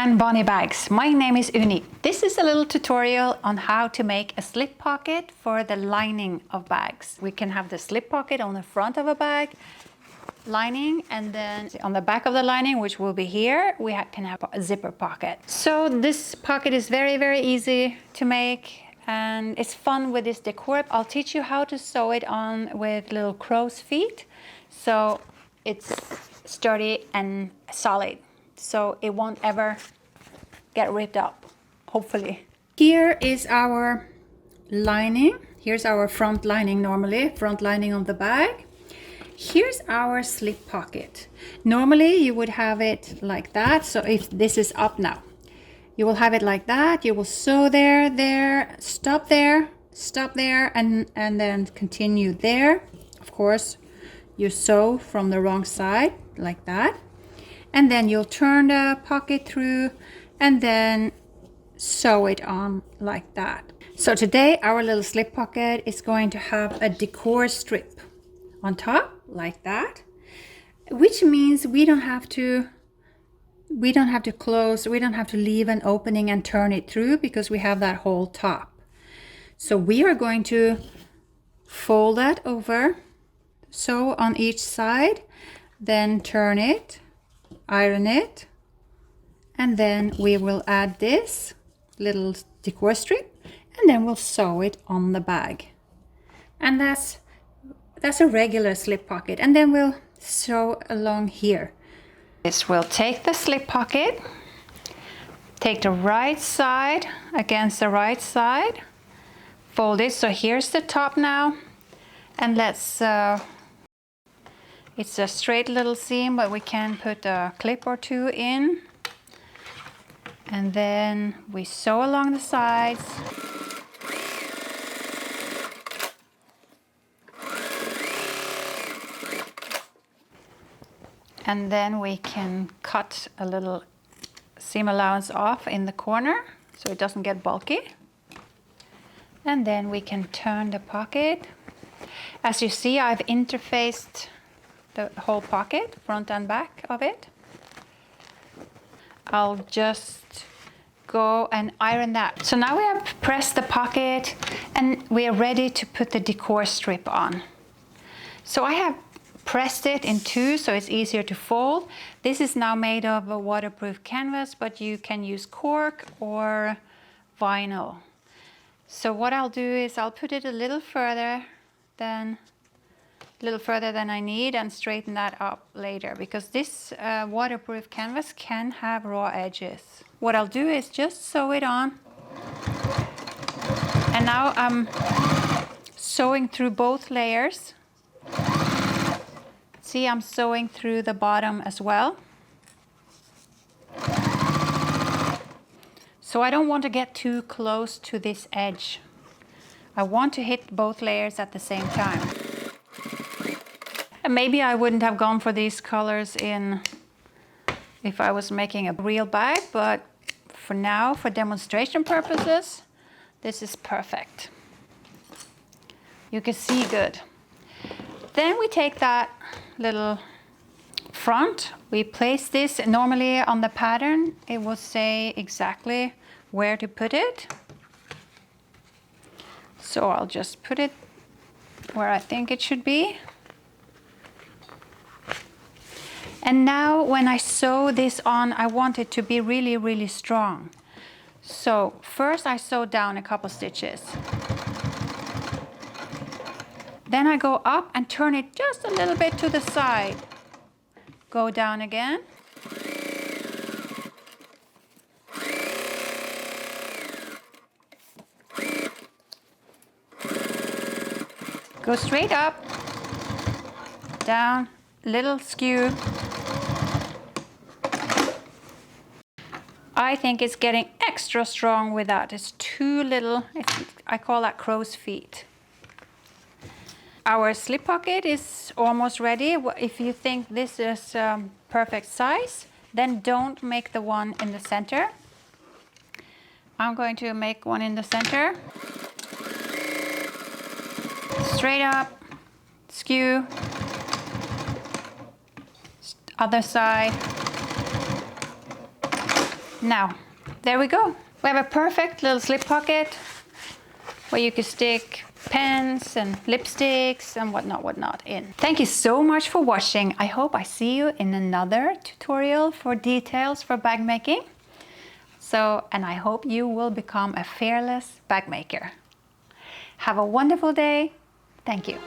and Bonnie bags. My name is Uni. This is a little tutorial on how to make a slip pocket for the lining of bags. We can have the slip pocket on the front of a bag lining, and then on the back of the lining, which will be here, we can have a zipper pocket. So this pocket is very easy to make, and it's fun with this decor. I'll teach you how to sew it on with little crow's feet, so it's sturdy and solid, so it won't ever get ripped up, hopefully. Here is our lining. Here's our front lining, normally front lining of the bag. Here's our slip pocket. Normally you would have it like that. So if this is up now, you will have it like that. You will sew there, stop there, and then continue there. Of course, you sew from the wrong side like that. And then you'll turn the pocket through and then sew it on like that. So today our little slip pocket is going to have a decor strip on top like that, which means we don't have to close, we don't have to leave an opening and turn it through, because we have that whole top. So we are going to fold that over, sew on each side, then turn it, iron it, and then we will add this little decor strip, and then we'll sew it on the bag. And that's a regular slip pocket, and then we'll sew along here. This will take the slip pocket, take the right side against the right side, fold it. So here's the top now, and let's it's a straight little seam, but we can put a clip or two in, and then we sew along the sides. And then we can cut a little seam allowance off in the corner so it doesn't get bulky. And then we can turn the pocket. As you see, I've interfaced the whole pocket, front and back of it. I'll just go and iron that. So now we have pressed the pocket and we are ready to put the decor strip on. So I have pressed it in two so it's easier to fold. This is now made of a waterproof canvas, but you can use cork or vinyl. So what I'll do is I'll put it a little further than I need and straighten that up later, because this waterproof canvas can have raw edges. What I'll do is just sew it on, and now I'm sewing through both layers. See, I'm sewing through the bottom as well. So I don't want to get too close to this edge. I want to hit both layers at the same time. And maybe I wouldn't have gone for these colors if I was making a real bag, but for now, for demonstration purposes, this is perfect. You can see good. Then we take that little front, we place this. Normally on the pattern it will say exactly where to put it, so I'll just put it where I think it should be. And now when I sew this on, I want it to be really strong. So first I sew down a couple stitches. Then I go up and turn it just a little bit to the side. Go down again. Go straight up, down, little skew. I think it's getting extra strong with that. It's too little. I call that crow's feet. Our slip pocket is almost ready. If you think this is perfect size, then don't make the one in the center. I'm going to make one in the center. Straight up, skew, other side, Now, there we go. We have a perfect little slip pocket where you can stick pens and lipsticks and whatnot in. Thank you so much for watching. I hope I see you in another tutorial for details for bag making. And I hope you will become a fearless bag maker. Have a wonderful day. Thank you.